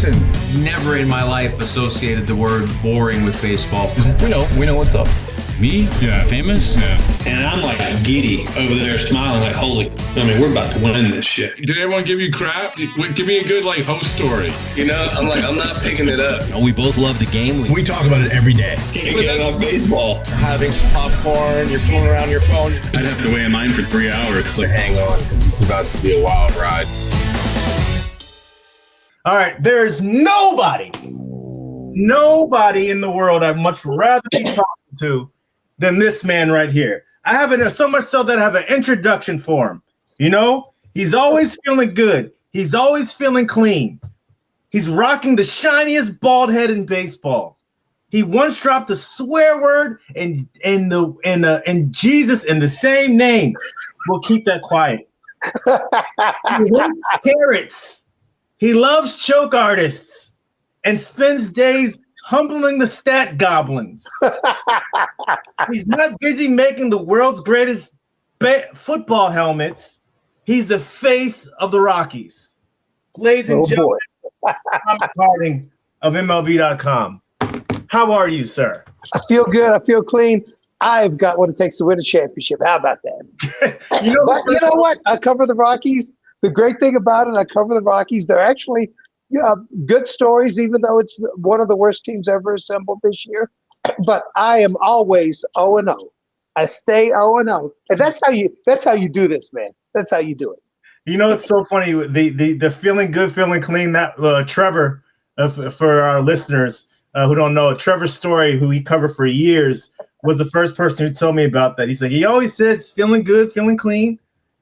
listen. Never in my life associated the word boring with baseball. We know what's up. Me? Yeah. Famous? Yeah. And I'm like giddy over there smiling like, we're about to win this shit. Did everyone give you crap? Give me a good host story. I'm not picking it up. We both love the game. We talk about it every day. Getting on baseball. Having some popcorn, you're fooling around your phone. I'd have to wait in line for 3 hours. Hang on, because it's about to be a wild ride. All right, there's nobody in the world I'd much rather be talking to than this man right here. I have it so much so that I have an introduction for him. You know, he's always feeling good. He's always feeling clean. He's rocking the shiniest bald head in baseball. He once dropped a swear word and Jesus in the same name. We'll keep that quiet. He hates carrots. He loves choke artists and spends days humbling the stat goblins. He's not busy making the world's greatest football helmets. He's the face of the Rockies. Ladies and gentlemen, Thomas Harding of MLB.com. How are you, sir? I feel good. I feel clean. I've got what it takes to win a championship. How about that? You know what? I cover the Rockies. The great thing about it, I cover the Rockies. They're actually good stories, even though it's one of the worst teams ever assembled this year. But I am always 0-0. I stay 0-0, and that's how you do this, man. That's how you do it. You know, it's so funny. The feeling good, feeling clean. That Trevor, for our listeners who don't know, Trevor Story, who he covered for years, was the first person who told me about that. He's like, he always says feeling good, feeling clean.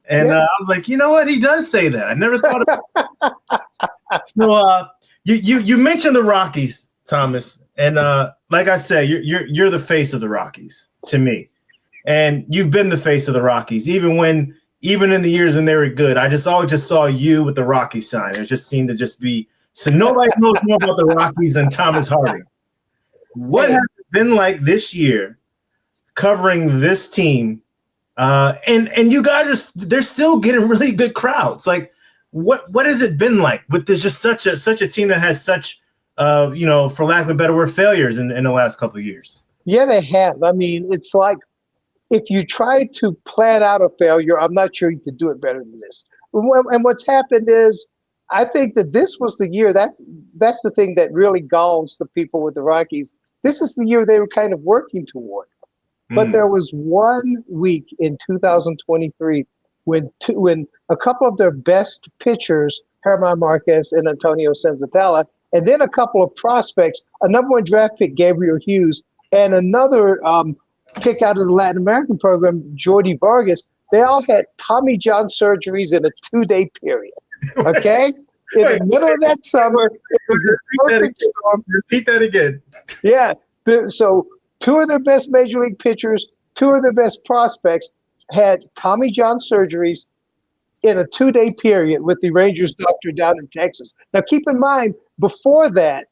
And I was like, you know what? He does say that. I never thought about it. So you mentioned the Rockies, Thomas, and like I said, you're the face of the Rockies to me, and you've been the face of the Rockies even in the years when they were good. I always just saw you with the Rocky sign. It just seemed to just be so. Nobody knows more about the Rockies than Thomas Harding. What has it been like this year covering this team? And you guys they're still getting really good crowds. Like, what has it been like with this, just such a team that has such, for lack of a better word, failures in the last couple of years? Yeah, they have. I mean, it's like if you try to plan out a failure, I'm not sure you could do it better than this. And what's happened is, I think that this was the year. That's the thing that really galls the people with the Rockies. This is the year they were kind of working toward. But there was 1 week in 2023 when a couple of their best pitchers, Germán Marquez and Antonio Senzatella, and then a couple of prospects, a number 1 draft pick, Gabriel Hughes, and another pick out of the Latin American program, Jordi Vargas, they all had Tommy John surgeries in a 2-day period. Okay? In the middle of that summer, it was a perfect storm. Repeat that again. Yeah. So 2 of their best major league pitchers, 2 of their best prospects had Tommy John surgeries in a 2-day period with the Rangers doctor down in Texas. Now, keep in mind, before that,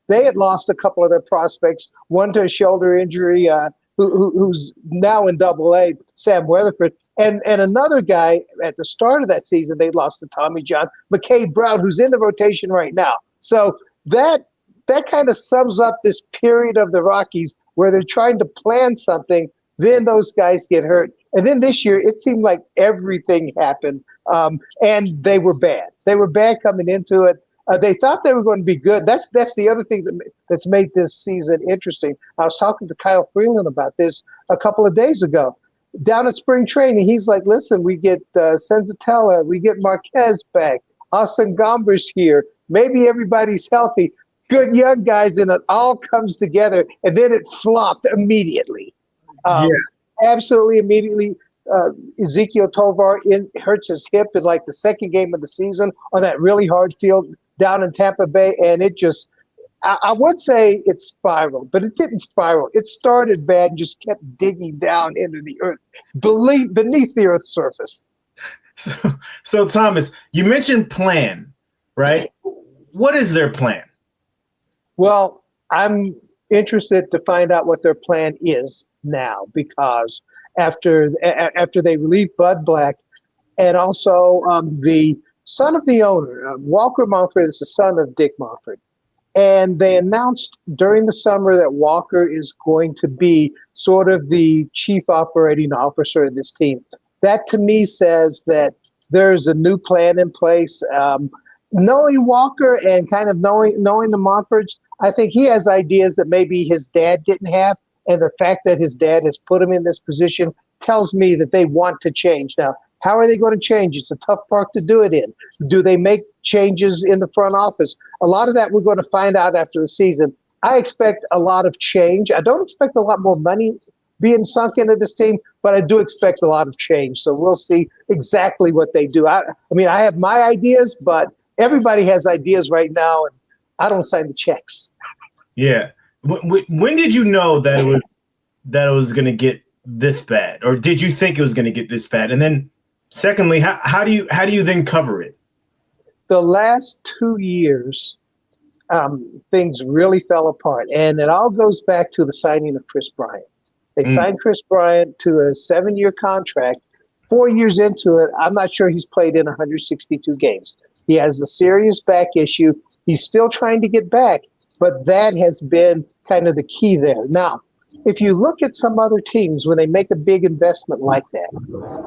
they had lost a couple of their prospects, one to a shoulder injury, who's now in Double-A, Sam Weatherford, and another guy at the start of that season they lost to Tommy John, McKay Brown, who's in the rotation right now. So that kind of sums up this period of the Rockies where they're trying to plan something, then those guys get hurt. And then this year, it seemed like everything happened, and they were bad. They were bad coming into it. They thought they were going to be good. That's the other thing that's made this season interesting. I was talking to Kyle Freeland about this a couple of days ago. Down at spring training, he's like, listen, we get Senzatella, we get Marquez back, Austin Gomber's here, maybe everybody's healthy. Good young guys, and it all comes together, and then it flopped immediately. Absolutely immediately. Ezekiel Tovar hurts his hip in like the second game of the season on that really hard field down in Tampa Bay, and it just I would say it spiraled, but it didn't spiral. It started bad and just kept digging down into the earth, beneath the earth's surface. So Thomas, you mentioned plan, right? What is their plan? Well, I'm interested to find out what their plan is now, because after they relieved Bud Black, and also the son of the owner. Walker Mumford is the son of Dick Mumford. And they announced during the summer that Walker is going to be sort of the chief operating officer of this team. That to me says that there's a new plan in place. Knowing Walker and kind of knowing the Mumfords, I think he has ideas that maybe his dad didn't have. And the fact that his dad has put him in this position tells me that they want to change. Now, how are they going to change? It's a tough park to do it in. Do they make changes in the front office? A lot of that we're going to find out after the season. I expect a lot of change. I don't expect a lot more money being sunk into this team, but I do expect a lot of change. So we'll see exactly what they do. I mean, I have my ideas, but everybody has ideas right now, and I don't sign the checks. Yeah. When did you know that it was going to get this bad, or did you think it was going to get this bad? And then, secondly, how do you then cover it? The last 2 years, things really fell apart, and it all goes back to the signing of Chris Bryant. They signed Chris Bryant to a 7-year contract. 4 years into it, I'm not sure he's played in 162 games. He has a serious back issue. He's still trying to get back, but that has been kind of the key there. Now, if you look at some other teams, when they make a big investment like that,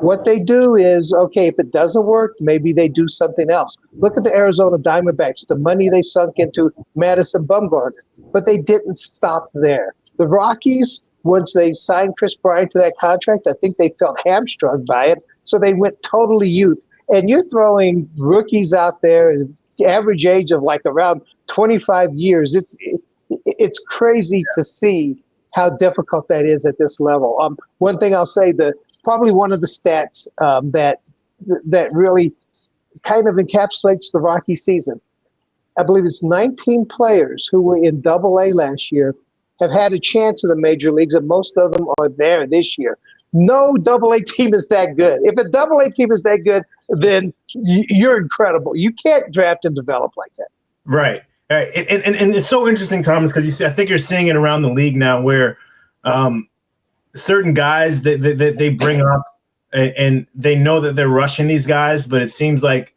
what they do is, okay, if it doesn't work, maybe they do something else. Look at the Arizona Diamondbacks, the money they sunk into Madison Bumgarner, but they didn't stop there. The Rockies, once they signed Chris Bryant to that contract, I think they felt hamstrung by it, so they went totally youth. And you're throwing rookies out there, average age of like around 25 years. It's crazy to see how difficult that is at this level. One thing I'll say, probably one of the stats that really kind of encapsulates the Rocky season. I believe it's 19 players who were in Double-A last year have had a chance in the major leagues, and most of them are there this year. No Double-A team is that good. If a Double-A team is that good, then you're incredible. You can't draft and develop like that. Right. And it's so interesting, Thomas, because I think you're seeing it around the league now, where certain guys they bring up and they know that they're rushing these guys, but it seems like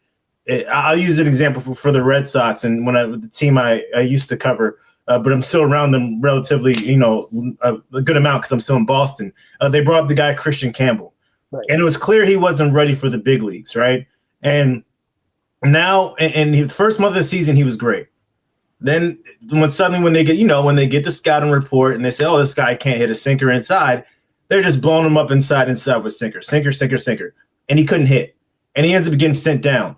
I'll use an example for the Red Sox, and the team I used to cover. But I'm still around them relatively, a good amount because I'm still in Boston. They brought up the guy Christian Campbell, right. And it was clear he wasn't ready for the big leagues, right? And now, in the first month of the season, he was great. Then when they get the scouting report and they say, oh, this guy can't hit a sinker inside, they're just blowing him up inside with sinker, and he couldn't hit, and he ends up getting sent down.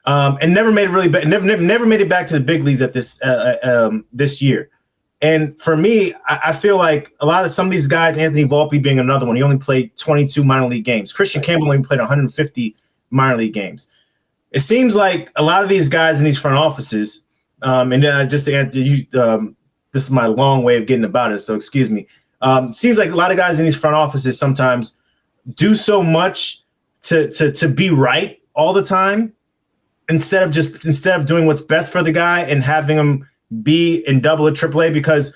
And never made it back to the big leagues at this year. And for me, I feel like some of these guys, Anthony Volpe being another one, he only played 22 minor league games. Christian Campbell only played 150 minor league games. It seems like a lot of these guys in these front offices, and then just to answer you, this is my long way of getting about it, so excuse me. Seems like a lot of guys in these front offices sometimes do so much to be right all the time, instead of doing what's best for the guy and having him be in Double-A, Triple-A, because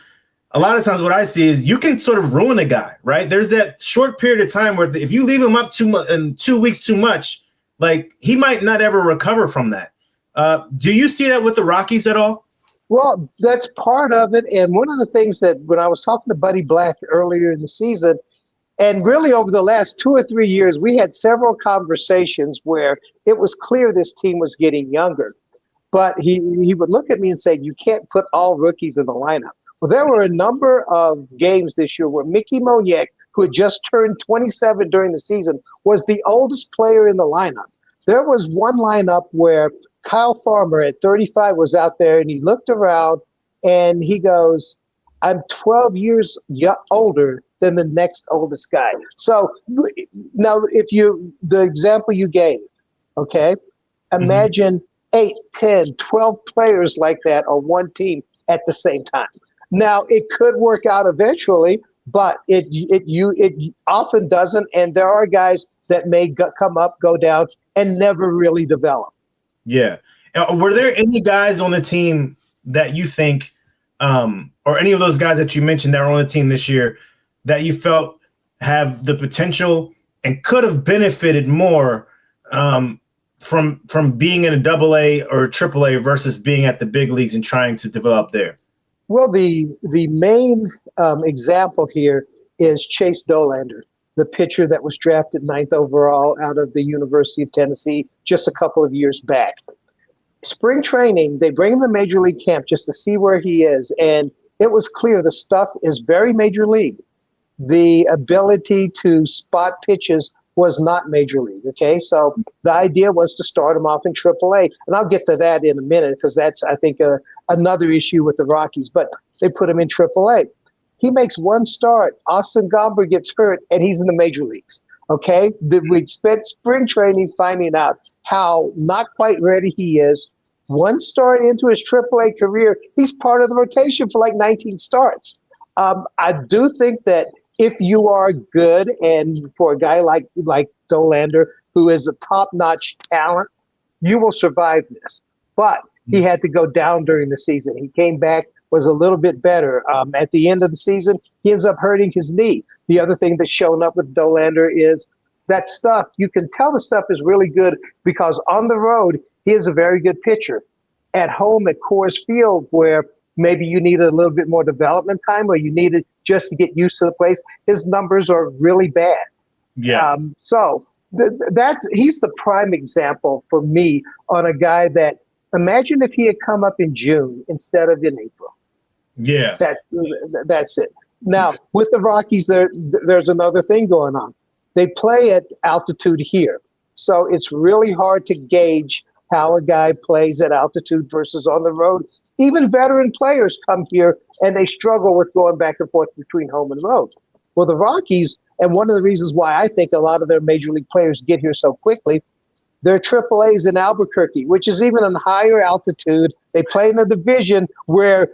a lot of times what I see is you can sort of ruin a guy, right? There's that short period of time where if you leave him up too much in 2 weeks too much, like he might not ever recover from that. Do you see that with the Rockies at all? Well, that's part of it. And one of the things that when I was talking to Buddy Black earlier in the season, and really over the last 2 or 3 years, we had several conversations where it was clear this team was getting younger. But he would look at me and say, you can't put all rookies in the lineup. Well, there were a number of games this year where Mickey Moniak, who had just turned 27 during the season, was the oldest player in the lineup. There was one lineup where Kyle Farmer at 35 was out there, and he looked around and he goes, I'm 12 years older than the next oldest guy. So now the example you gave, okay, imagine 8, 10, 12 players like that on one team at the same time. Now, it could work out eventually, but it often doesn't, and there are guys that may come up, go down, and never really develop. Yeah. Were there any guys on the team that you think, or any of those guys that you mentioned that were on the team this year, that you felt have the potential and could have benefited more from being in a double A or triple A versus being at the big leagues and trying to develop there? Well, the main example here is Chase Dolander, the pitcher that was drafted 9th overall out of the University of Tennessee just a couple of years back. Spring training, they bring him to Major League camp just to see where he is, and it was clear the stuff is very Major League. The ability to spot pitches was not Major League, okay? So the idea was to start him off in AAA, and I'll get to that in a minute because that's, I think, another issue with the Rockies, but they put him in AAA. He makes one start. Austin Gomber gets hurt, and he's in the major leagues, okay? We spent spring training finding out how not quite ready he is. One start into his AAA career, he's part of the rotation for like 19 starts. I do think that if you are good, and for a guy like Dolander, who is a top-notch talent, you will survive this. But he had to go down during the season. He came back, was a little bit better. At the end of the season, he ends up hurting his knee. The other thing that's shown up with Dolander is that stuff. You can tell the stuff is really good because on the road, he is a very good pitcher. At home at Coors Field, where maybe you needed a little bit more development time or you needed just to get used to the place, his numbers are really bad. Yeah. So he's the prime example for me on a guy that, imagine if he had come up in June instead of in April. Yeah. That's it. Now, with the Rockies, there's another thing going on. They play at altitude here. So it's really hard to gauge how a guy plays at altitude versus on the road. Even veteran players come here and they struggle with going back and forth between home and road. Well, the Rockies, and one of the reasons why I think a lot of their major league players get here so quickly, they're AAAs in Albuquerque, which is even on higher altitude. They play in a division where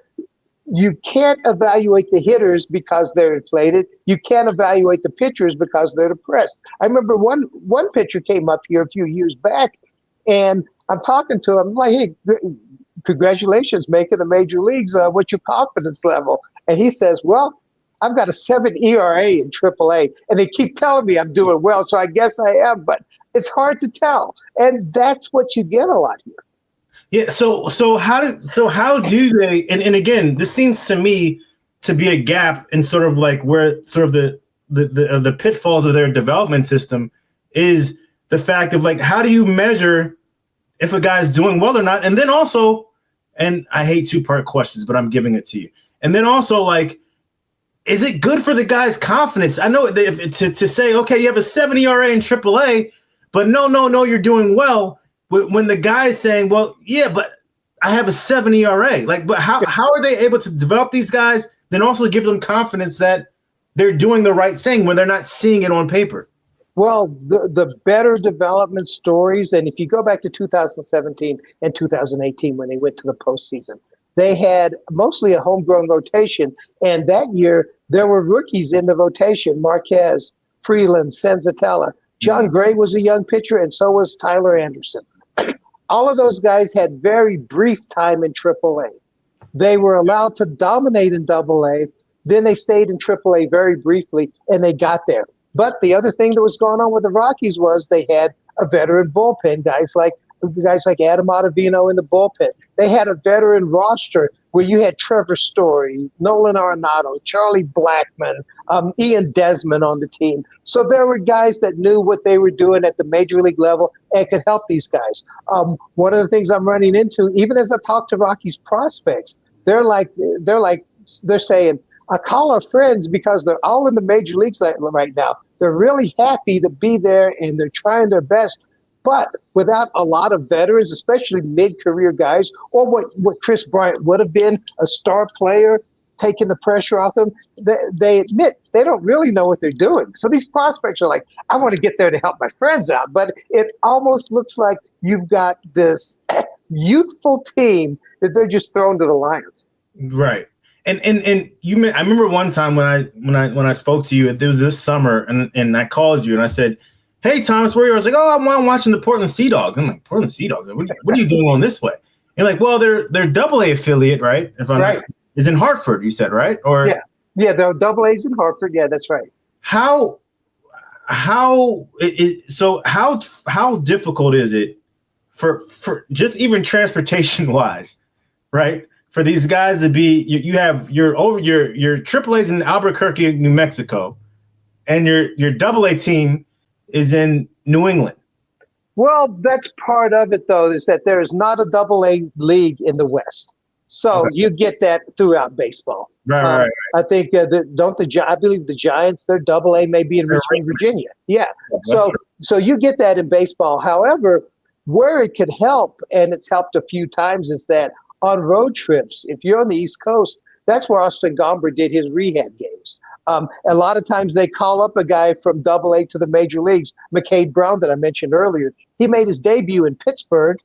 you can't evaluate the hitters because they're inflated. You can't evaluate the pitchers because they're depressed. I remember one pitcher came up here a few years back, and I'm talking to him. I'm like, hey, congratulations, making the major leagues. What's your confidence level? And he says, well, I've got a 7 ERA in AAA, and they keep telling me I'm doing well, so I guess I am, but it's hard to tell. And that's what you get a lot here. Yeah. So how do they? And again, this seems to me to be a gap in sort of like where sort of the pitfalls of their development system is the fact of like, how do you measure if a guy's doing well or not? And then also, and I hate 2-part questions, but I'm giving it to you. And then also, like, is it good for the guy's confidence? I know to say, okay, you have a 7 ERA in AAA, but no, you're doing well. When the guy is saying, well, yeah, but I have a 7 ERA. Like, but how are they able to develop these guys, then also give them confidence that they're doing the right thing when they're not seeing it on paper? Well, the better development stories, and if you go back to 2017 and 2018 when they went to the postseason, they had mostly a homegrown rotation, and that year there were rookies in the rotation: Marquez, Freeland, Senzatella. John Gray was a young pitcher, and so was Tyler Anderson. All of those guys had very brief time in AAA. They were allowed to dominate in AA. Then they stayed in AAA very briefly, and they got there. But the other thing that was going on with the Rockies was they had a veteran bullpen, guys like Adam Ottavino in the bullpen. They had a veteran roster where you had Trevor Story, Nolan Arenado, Charlie Blackmon, Ian Desmond on the team. So there were guys that knew what they were doing at the major league level and could help these guys. One of the things I'm running into, even as I talk to Rockies prospects, they're saying, I call our friends because they're all in the major leagues right now. They're really happy to be there and they're trying their best. But without a lot of veterans, especially mid-career guys, or what Chris Bryant would have been, a star player, taking the pressure off them, they admit they don't really know what they're doing. So these prospects are like, I want to get there to help my friends out. But it almost looks like you've got this youthful team that they're just thrown to the lions. Right. And I remember one time when I spoke to you, it was this summer, and I called you and I said, hey, Thomas, where are you? I was like, oh, I'm watching the Portland Sea Dogs. I'm like, Portland Sea Dogs? What are you doing on this way? You're like, well, they're AA affiliate, right? If I'm right. Is in Hartford, you said, right? Or yeah, they're AA's in Hartford. Yeah, that's right. How difficult is it for just even transportation wise, right? For these guys to be, you have your AAA's in Albuquerque, New Mexico, and your AA team is in New England. Well, that's part of it, though, is that there is not a AA league in the West. So you get that throughout baseball. Right. I think I believe the Giants, their AA may be in Richmond, Virginia. Yeah. So you get that in baseball. However, where it could help, and it's helped a few times, is that on road trips, if you're on the East Coast, that's where Austin Gomber did his rehab games. A lot of times they call up a guy from AA to the major leagues. McCade Brown, that I mentioned earlier, he made his debut in Pittsburgh.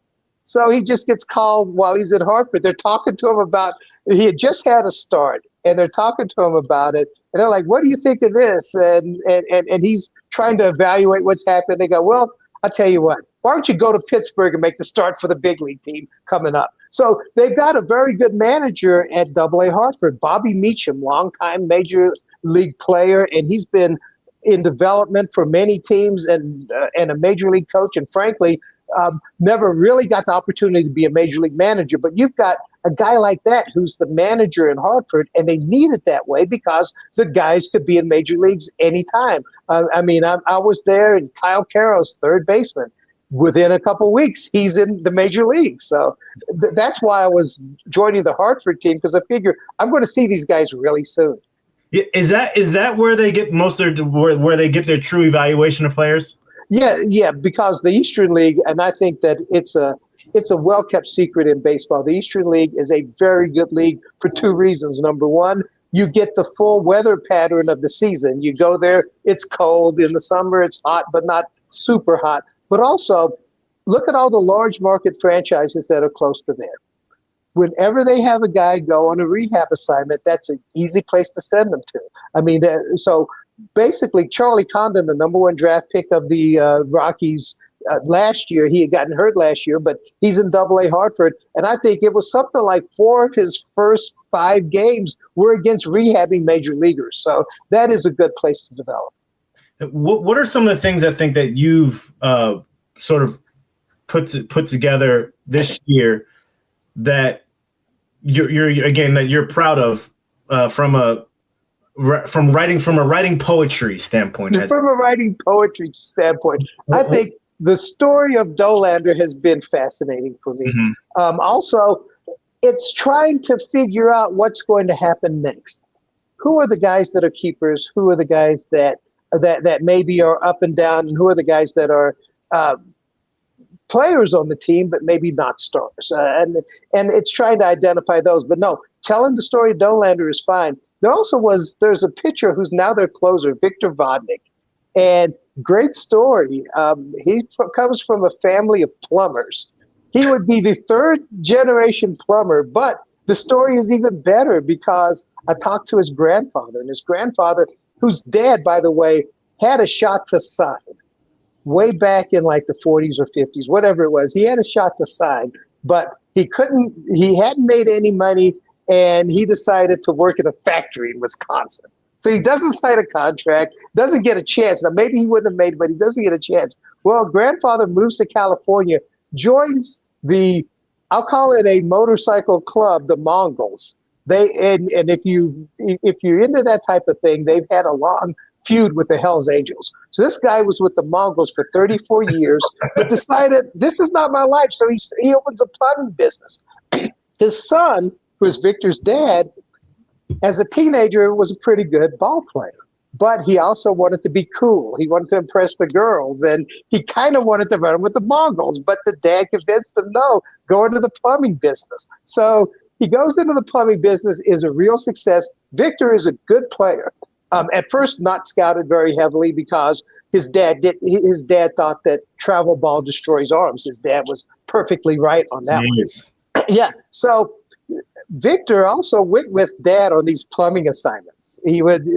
So he just gets called while he's in Hartford. They're talking to him about, he had just had a start, and they're talking to him about it. And they're like, what do you think of this? And he's trying to evaluate what's happened. They go, well, I'll tell you what, why don't you go to Pittsburgh and make the start for the big league team coming up? So they've got a very good manager at AA Hartford, Bobby Meacham, longtime major league player, and he's been in development for many teams and a major league coach. And frankly, never really got the opportunity to be a major league manager. But you've got a guy like that who's the manager in Hartford, and they need it that way because the guys could be in major leagues anytime. I was there, and Kyle Caro's third baseman. Within a couple of weeks, he's in the major leagues. So that's why I was joining the Hartford team, because I figure I'm going to see these guys really soon. Is that where they get where they get their true evaluation of players? Yeah, because the Eastern League, and I think that it's a well-kept secret in baseball. The Eastern League is a very good league for two reasons. Number one, you get the full weather pattern of the season. You go there, it's cold. In the summer, it's hot, but not super hot. But also, look at all the large market franchises that are close to there. Whenever they have a guy go on a rehab assignment, that's an easy place to send them to. So basically, Charlie Condon, the number one draft pick of the Rockies last year, he had gotten hurt last year, but he's in AA Hartford. And I think it was something like 4 of his first 5 games were against rehabbing major leaguers. So that is a good place to develop. What are some of the things I think that you've sort of put together this year that you're proud of from a writing poetry standpoint? From a writing poetry standpoint, I think the story of Dolander has been fascinating for me. Mm-hmm. Also, it's trying to figure out what's going to happen next. Who are the guys that are keepers? Who are the guys that maybe are up and down, and who are the guys that are players on the team, but maybe not stars? And it's trying to identify those. But no, telling the story of Dolander is fine. There's a pitcher who's now their closer, Victor Vodnik. And great story. He comes from a family of plumbers. He would be the 3rd generation plumber, but the story is even better because I talked to his grandfather, and his grandfather, whose dad, by the way, had a shot to sign way back in like the 40s or 50s, whatever it was. He had a shot to sign, but he hadn't made any money, and he decided to work in a factory in Wisconsin. So he doesn't sign a contract, doesn't get a chance. Now, maybe he wouldn't have made it, but he doesn't get a chance. Well, grandfather moves to California, joins I'll call it a motorcycle club, the Mongols. And if you're into that type of thing, they've had a long feud with the Hells Angels. So this guy was with the Mongols for 34 years, but decided this is not my life. So he opens a plumbing business. His son, who is Victor's dad, as a teenager was a pretty good ball player, but he also wanted to be cool. He wanted to impress the girls, and he kind of wanted to run with the Mongols, but the dad convinced him, no, go into the plumbing business. So he goes into the plumbing business, is a real success. Victor is a good player. At first, not scouted very heavily because his dad thought that travel ball destroys arms. His dad was perfectly right on that one. Yeah. So Victor also went with dad on these plumbing assignments. He would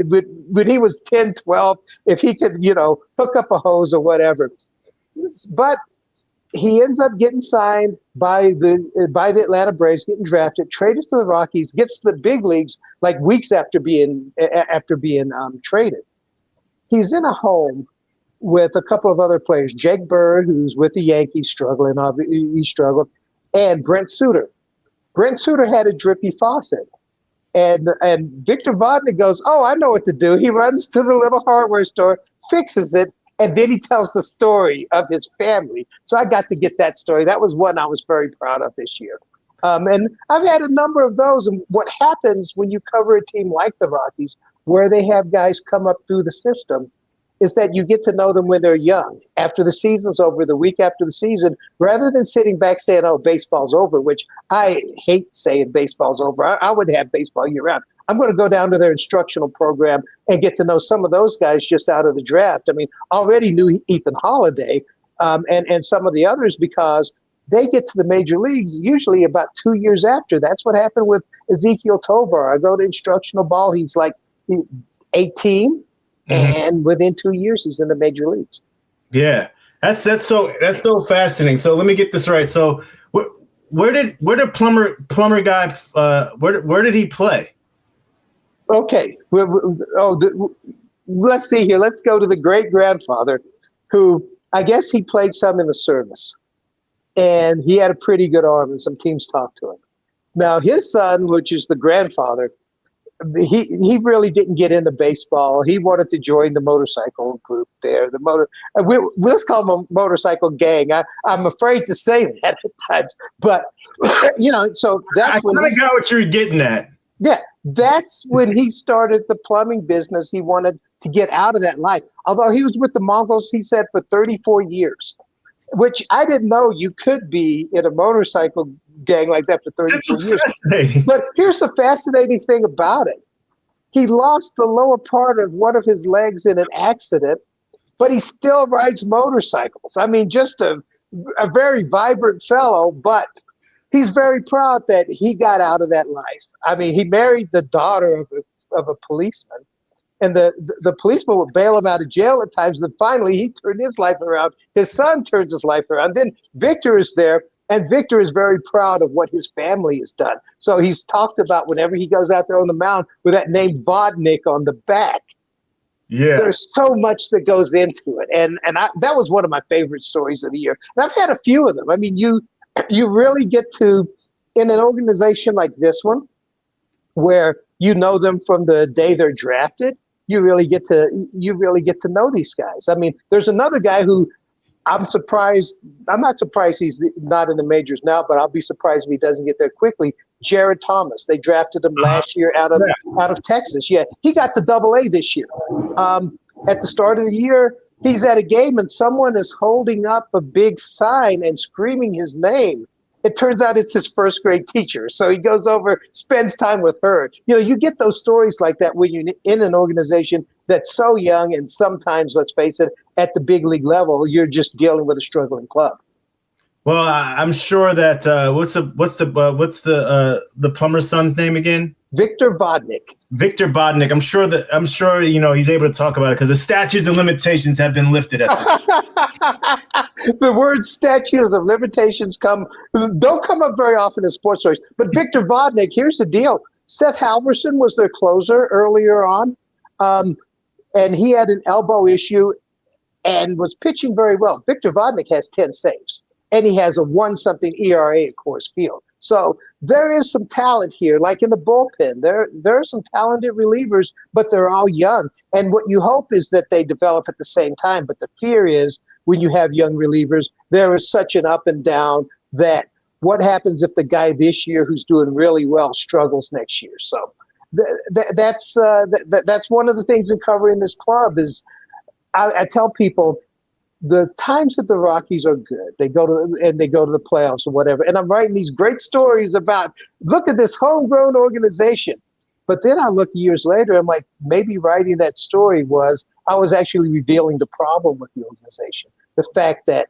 when he was 10, 12, if he could, hook up a hose or whatever. But he ends up getting signed by the Atlanta Braves, getting drafted, traded to the Rockies, gets to the big leagues like weeks after being traded. He's in a home with a couple of other players. Jake Bird, who's with the Yankees, struggling. He struggled. And Brent Suter. Brent Suter had a drippy faucet. And Victor Vodnik goes, oh, I know what to do. He runs to the little hardware store, fixes it, and then he tells the story of his family. So I got to get that story. That was one I was very proud of this year. And I've had a number of those. And what happens when you cover a team like the Rockies, where they have guys come up through the system, is that you get to know them when they're young. After the season's over, the week after the season, rather than sitting back saying, oh, baseball's over, which I hate saying baseball's over. I would have baseball year-round. I'm going to go down to their instructional program and get to know some of those guys just out of the draft. I mean, already knew Ethan Holiday and some of the others because they get to the major leagues usually about 2 years after. That's what happened with Ezekiel Tovar. I go to instructional ball. He's like 18. And within 2 years, he's in the major leagues. Yeah, that's so fascinating. So let me get this right. So where did plumber guy where did he play? Okay. Let's see here. Let's go to the great grandfather, who I guess he played some in the service, and he had a pretty good arm, and some teams talked to him. Now his son, which is the grandfather. He really didn't get into baseball. He wanted to join the motorcycle group there. Let's call them a motorcycle gang. I'm afraid to say that at times, but so that's when I got what you're getting at. Yeah, that's when he started the plumbing business. He wanted to get out of that life. Although he was with the Mongols, he said, for 34 years, which I didn't know you could be in a motorcycle gang like that for 34 years. But here's the fascinating thing about it. He lost the lower part of one of his legs in an accident, but he still rides motorcycles. I mean, just a very vibrant fellow, but he's very proud that he got out of that life. I mean, he married the daughter of a policeman, and the policeman would bail him out of jail at times. Then finally, he turned his life around. His son turns his life around. Then Victor is there. And Victor is very proud of what his family has done. So he's talked about whenever he goes out there on the mound with that name Vodnik on the back. Yeah, there's so much that goes into it. And that was one of my favorite stories of the year. And I've had a few of them. I mean, you really get to, in an organization like this one, where you know them from the day they're drafted, you really get to know these guys. I mean, there's another guy who I'm not surprised he's not in the majors now, but I'll be surprised if he doesn't get there quickly. Jared Thomas. They drafted him last year out of Texas. Yeah, he got to Double-A this year. At the start of the year, he's at a game and someone is holding up a big sign and screaming his name. It turns out it's his first grade teacher. So he goes over, spends time with her. You get those stories like that when you're in an organization that's so young, and sometimes, let's face it, at the big league level, you're just dealing with a struggling club. Well, I'm sure that what's the plumber's son's name again? Victor Vodnik. Victor Vodnik. I'm sure he's able to talk about it because the statutes of limitations have been lifted at this. The word statutes of limitations don't come up very often in sports stories. But Victor Vodnik, here's the deal. Seth Halverson was their closer earlier on, and he had an elbow issue and was pitching very well. Victor Vodnik has 10 saves, and he has a 1-something ERA at Coors Field. So there is some talent here, like in the bullpen. There are some talented relievers, but they're all young. And what you hope is that they develop at the same time. But the fear is when you have young relievers, there is such an up and down that what happens if the guy this year who's doing really well struggles next year? So that's one of the things in covering this club is I tell people, the times that the Rockies are good, they go to the playoffs or whatever. And I'm writing these great stories about, look at this homegrown organization. But then I look years later, I'm like, maybe writing that story I was actually revealing the problem with the organization. The fact that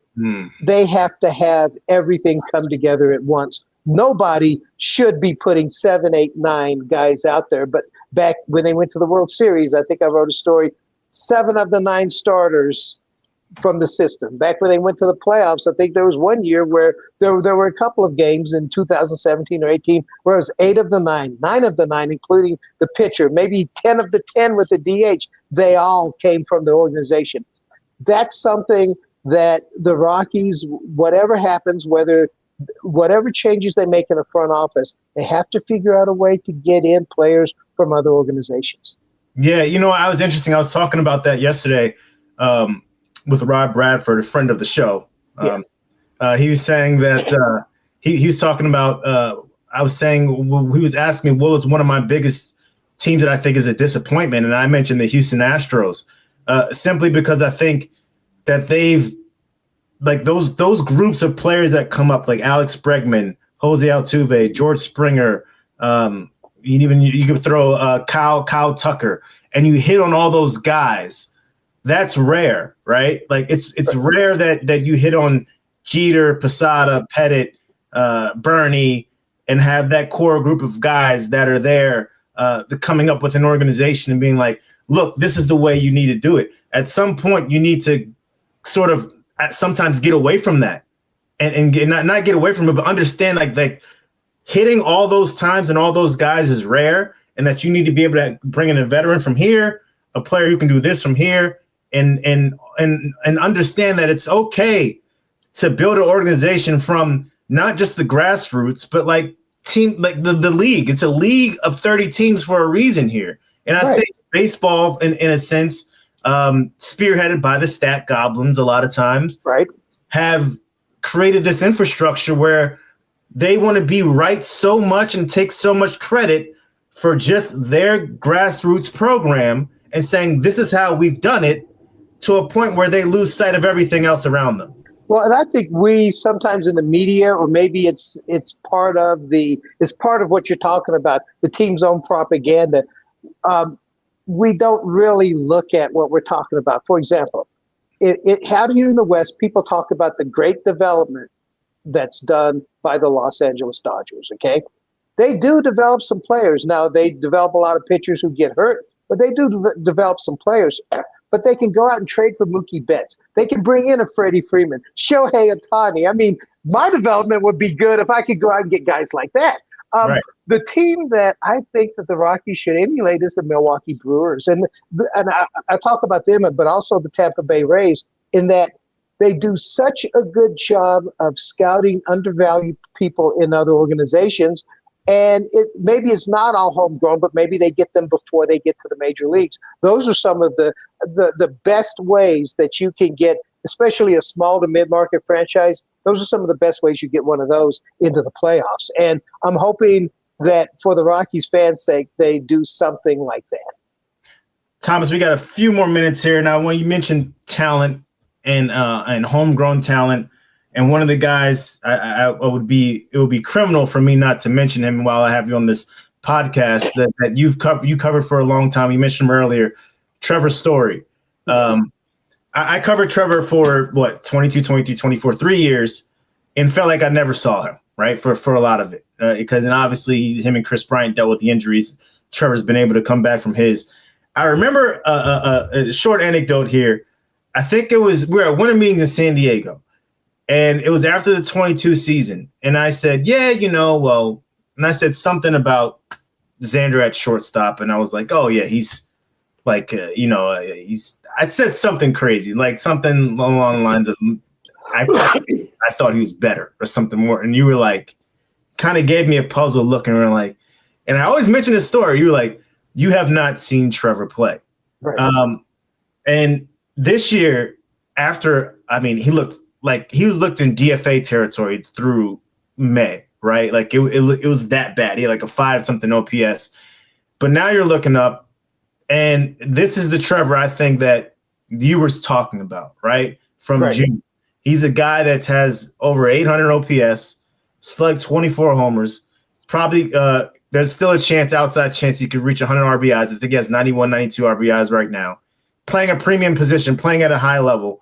they have to have everything come together at once. Nobody should be putting 7, 8, 9 guys out there. But back when they went to the World Series, I think I wrote a story, 7 of the 9 starters from the system. Back when they went to the playoffs, I think there was one year where there were a couple of games in 2017 or 18 where it was 8 of the 9, 9 of the 9, including the pitcher, maybe 10 of the 10 with the DH. They all came from the organization. that's something that the Rockies, whatever happens, whatever changes they make in the front office, they have to figure out a way to get in players from other organizations. Yeah, I was interesting. I was talking about that yesterday with Rob Bradford, a friend of the show. He was saying that he was talking about. I was saying he was asking me what was one of my biggest teams that I think is a disappointment, and I mentioned the Houston Astros simply because I think that they've like those groups of players that come up like Alex Bregman, Jose Altuve, George Springer. You could throw Kyle Tucker, and you hit on all those guys. That's rare, right? Like it's rare that you hit on Jeter, Posada, Pettit, Bernie, and have that core group of guys that are there coming up with an organization and being like, look, this is the way you need to do it. At some point, you need to sort of sometimes get away from that and not get away from it, but understand like hitting all those times and all those guys is rare, and that you need to be able to bring in a veteran from here, a player who can do this from here, and understand that it's okay to build an organization from not just the grassroots, but like the league. It's a league of 30 teams for a reason here. And I think baseball, in a sense, spearheaded by the stat goblins a lot of times, have created this infrastructure where they want to be right so much and take so much credit for just their grassroots program and saying this is how we've done it, to a point where they lose sight of everything else around them. Well, and I think we sometimes in the media, or maybe it's part of what you're talking about, the team's own propaganda. We don't really look at what we're talking about. For example, how do you in the West, people talk about the great development that's done by the Los Angeles Dodgers, okay? They do develop some players. Now, they develop a lot of pitchers who get hurt, but they do develop some players. But they can go out and trade for Mookie Betts. They can bring in a Freddie Freeman, Shohei Ohtani. I mean, my development would be good if I could go out and get guys like that. The team that I think that the Rockies should emulate is the Milwaukee Brewers. And I talk about them, but also the Tampa Bay Rays, in that they do such a good job of scouting undervalued people in other organizations. And maybe it's not all homegrown, but maybe they get them before they get to the major leagues. Those are some of the best ways that you can get, especially a small to mid-market franchise. Those are some of the best ways you get one of those into the playoffs. And I'm hoping that for the Rockies fans' sake, they do something like that. Thomas, we got a few more minutes here. Now, when you mentioned talent and homegrown talent, and one of the guys, it would be criminal for me not to mention him while I have you on this podcast that you covered for a long time. You mentioned him earlier, Trevor Story. I covered Trevor for 22, 23, 24, 3 years, and felt like I never saw him, right, for a lot of it. Because obviously him and Chris Bryant dealt with the injuries. Trevor's been able to come back from his. I remember a short anecdote here. I think we were at winter meetings in San Diego. And it was after the 22 season. And I said, and I said something about Xander at shortstop. And I was like, oh, yeah, he's like, I said something crazy, like something along the lines of, I thought he was better or something more. And you were like, kind of gave me a puzzle look, and we were like, and I always mention this story. You were like, you have not seen Trevor play. Right. And this year, he looked like he was looked in DFA territory through May, right? Like it was that bad. He had like a 5-something OPS. But now you're looking up, and this is the Trevor I think that you were talking about, right? From June. He's a guy that has over 800 OPS, slugged 24 homers. Probably there's still a outside chance he could reach 100 RBIs. I think he has 91, 92 RBIs right now. Playing a premium position, playing at a high level.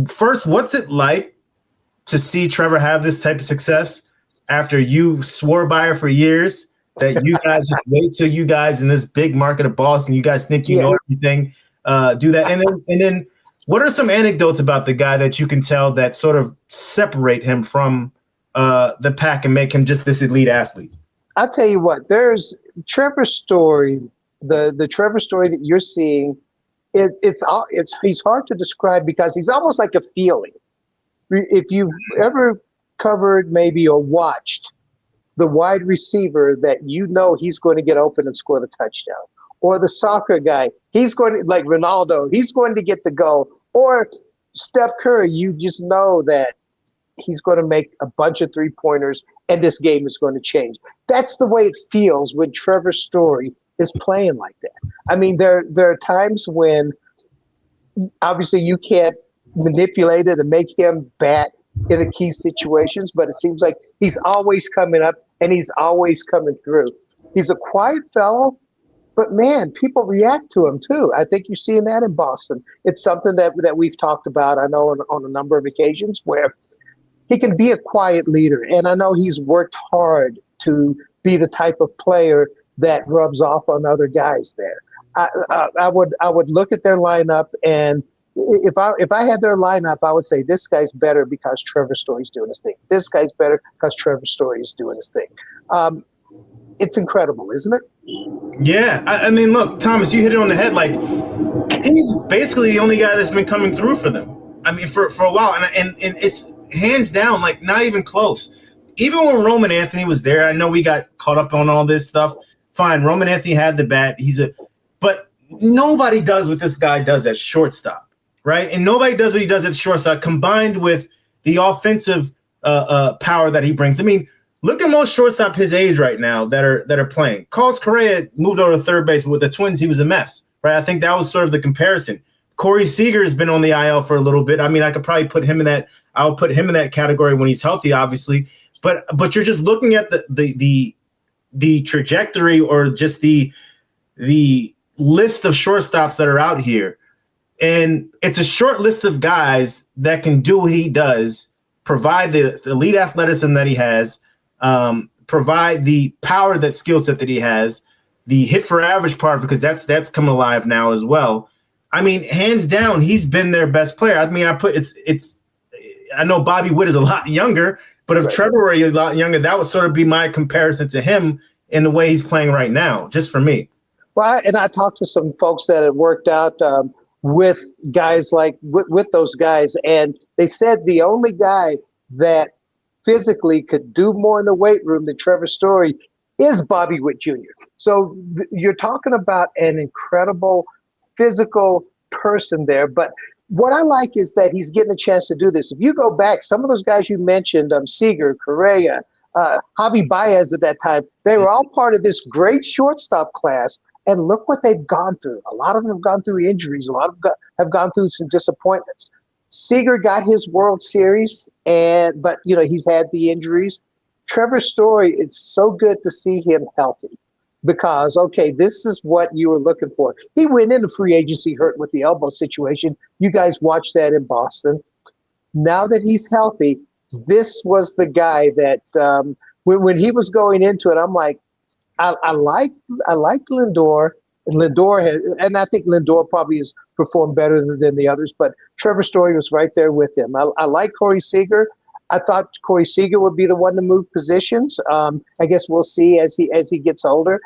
First, what's it like to see Trevor have this type of success after you swore by her for years that you guys just wait till you guys in this big market of Boston, you guys think you know everything, do that. And then what are some anecdotes about the guy that you can tell that sort of separate him from the pack and make him just this elite athlete? I'll tell you what, there's Trevor's story, the Trevor story that you're seeing he's hard to describe because he's almost like a feeling. If you've ever covered maybe or watched the wide receiver that he's going to get open and score the touchdown, or the soccer guy, he's going to, like Ronaldo, he's going to get the goal, or Steph Curry, you just know that he's going to make a bunch of three-pointers and this game is going to change. That's the way it feels when Trevor Story is playing like that. I mean, there are times when obviously you can't manipulate it and make him bat in the key situations, but it seems like he's always coming up and he's always coming through. He's a quiet fellow, but man, people react to him too. I think you're seeing that in Boston. It's something that we've talked about, I know, on a number of occasions, where he can be a quiet leader. And I know he's worked hard to be the type of player that rubs off on other guys there. I would look at their lineup, and if I had their lineup, I would say this guy's better because Trevor Story's doing his thing. This guy's better because Trevor Story is doing his thing. It's incredible, isn't it? Yeah, I mean, look, Thomas, you hit it on the head. Like, he's basically the only guy that's been coming through for them. I mean, for a while, and it's hands down, like, not even close. Even when Roman Anthony was there, I know we got caught up on all this stuff. Fine, Roman Anthony had the bat. But nobody does what this guy does at shortstop, right? And nobody does what he does at shortstop, combined with the offensive power that he brings. I mean, look at most shortstop his age right now that are playing. Carlos Correa moved over to third base, but with the Twins, he was a mess, right? I think that was sort of the comparison. Corey Seager has been on the IL for a little bit. I mean, I could probably put him in that. I'll put him in that category when he's healthy, obviously. But you're just looking at the trajectory, or just the list of shortstops that are out here, and it's a short list of guys that can do what he does, provide the elite athleticism that he has, provide the power, that skill set that he has, the hit for average part, because that's coming alive now as well. I mean, hands down, he's been their best player. I mean, I know Bobby Witt is a lot younger, but if Trevor were a lot younger, that would sort of be my comparison to him in the way he's playing right now, just for me. Well, I talked to some folks that had worked out with guys with those guys, and they said the only guy that physically could do more in the weight room than Trevor Story is Bobby Witt Jr. So you're talking about an incredible physical person there. But what I like is that he's getting a chance to do this. If you go back, some of those guys you mentioned, Seager, Correa, Javi Baez at that time, they were all part of this great shortstop class. And look what they've gone through. A lot of them have gone through injuries. A lot of them have gone through some disappointments. Seager got his World Series, but he's had the injuries. Trevor Story, it's so good to see him healthy, because, okay, this is what you were looking for. He went into free agency hurt with the elbow situation. You guys watched that in Boston. Now that he's healthy, this was the guy that when he was going into it, I'm like, I like Lindor, and I think Lindor probably has performed better than the others, but Trevor Story was right there with him. I like Corey Seager. I thought Corey Seager would be the one to move positions. I guess we'll see as he gets older.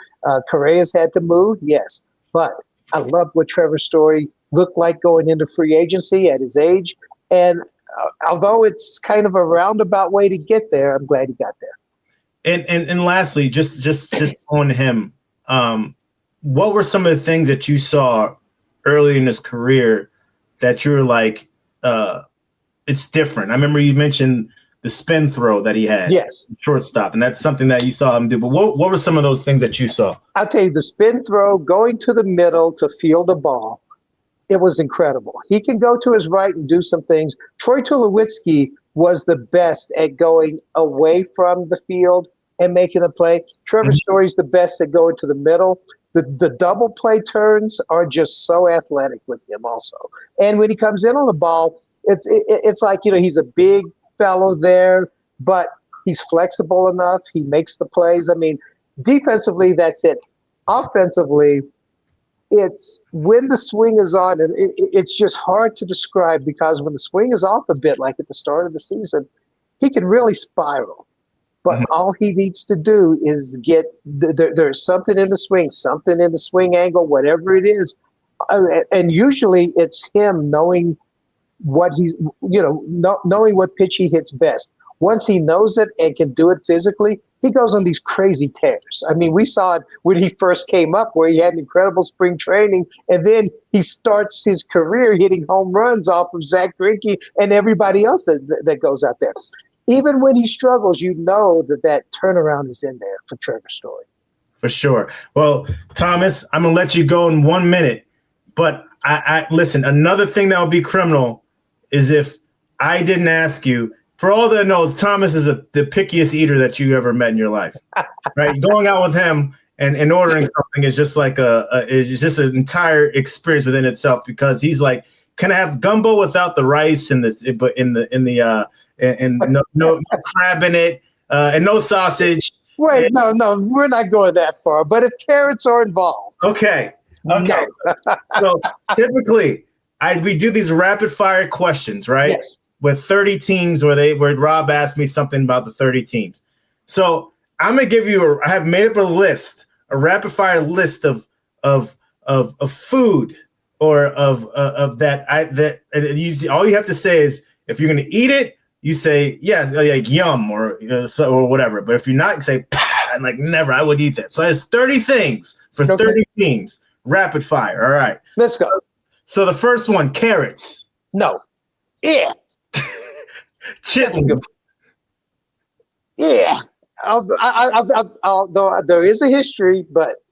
Correa's had to move, yes, but I love what Trevor Story looked like going into free agency at his age, and although it's kind of a roundabout way to get there, I'm glad he got there. And lastly, just on him, what were some of the things that you saw early in his career that you were like, it's different? I remember you mentioned the spin throw that he had, yes, shortstop, and that's something that you saw him do. But what were some of those things that you saw? I'll tell you, the spin throw, going to the middle to field a ball, it was incredible. He can go to his right and do some things. Troy Tulowitzki was the best at going away from the field and making a play. Trevor Story's the best at going to the middle. The double play turns are just so athletic with him also. And when he comes in on the ball, it's like, he's a big fellow there, but he's flexible enough. He makes the plays. I mean, defensively, that's it. Offensively, it's when the swing is on, and it's just hard to describe, because when the swing is off a bit, like at the start of the season, he can really spiral. But all he needs to do is get there's something in the swing angle, whatever it is. And usually it's him knowing what he's, knowing what pitch he hits best. Once he knows it and can do it physically, he goes on these crazy tears. I mean, we saw it when he first came up, where he had an incredible spring training, and then he starts his career hitting home runs off of Zach Greinke and everybody else that goes out there. Even when he struggles, you know that turnaround is in there for Trevor Story. For sure. Well, Thomas, I'm going to let you go in 1 minute, but I listen, another thing that would be criminal is if I didn't ask you. For all that I know, Thomas is the pickiest eater that you ever met in your life, right? Going out with him and ordering something is just like it's just an entire experience within itself, because he's like, can I have gumbo without the rice and no crab in it and no sausage? Wait, no, we're not going that far. But if carrots are involved, okay. No. So typically, we do these rapid fire questions, right? Yes. With 30 teams, where Rob asked me something about the 30 teams. So I'm gonna give you I have made up a list, a rapid fire list of food or of that all you have to say is, if you're gonna eat it, you say like yum or whatever. But if you're not, say and like never, I would eat that. So there's 30 things for 30 teams, rapid fire. All right, let's go. So the first one, carrots. No. Yeah. Chitlins. Yeah. Although there is a history, but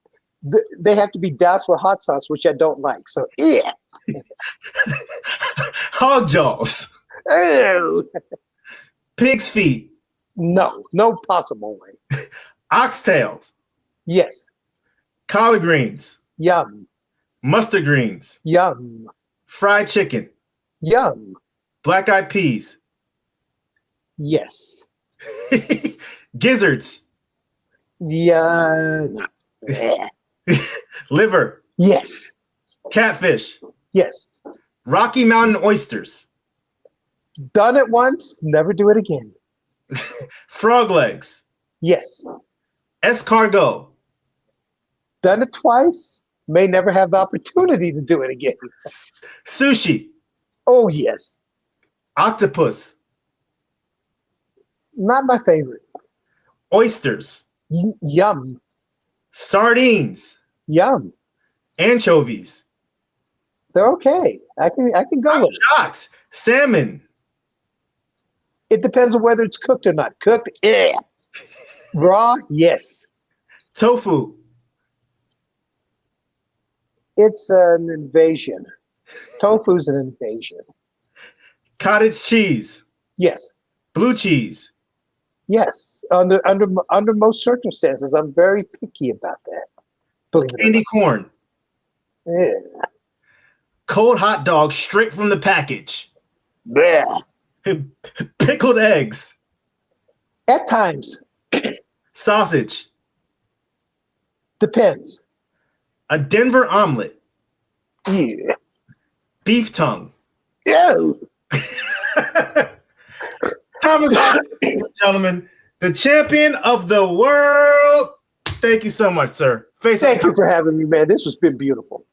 they have to be doused with hot sauce, which I don't like. So, yeah. Hog jaws. Ew. Pig's feet. No possible way. Oxtails. Yes. Collard greens. Yum. Mustard greens. Yum. Fried chicken. Yum. Black eyed peas. Yes. Gizzards. Yeah. Liver. Yes. Catfish. Yes. Rocky Mountain oysters. Done it once, never do it again. Frog legs. Yes. Escargot. Done it twice, may never have the opportunity to do it again. Sushi. Oh, yes. Octopus. Not my favorite. Oysters. Yum. Sardines. Yum. Anchovies. They're okay. I can go I'm with it. shocked. Salmon. It depends on whether it's cooked or not. Cooked, yeah. Raw, yes. Tofu. It's an invasion. Tofu's an invasion. Cottage cheese. Yes. Blue cheese. Yes. Under most circumstances, I'm very picky about that. Believe it or Candy corn. not. Yeah. Cold hot dog straight from the package. Bleh. Pickled eggs. At times. Sausage. Depends. A Denver omelet. Yeah. Beef tongue. Ew. Thomas Harding, ladies and gentlemen, the champion of the world. Thank you so much, sir. Thank you for having me, man. This has been beautiful.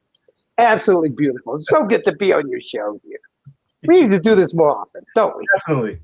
Absolutely beautiful. It's so good to be on your show here. We need to do this more often, don't we? Definitely.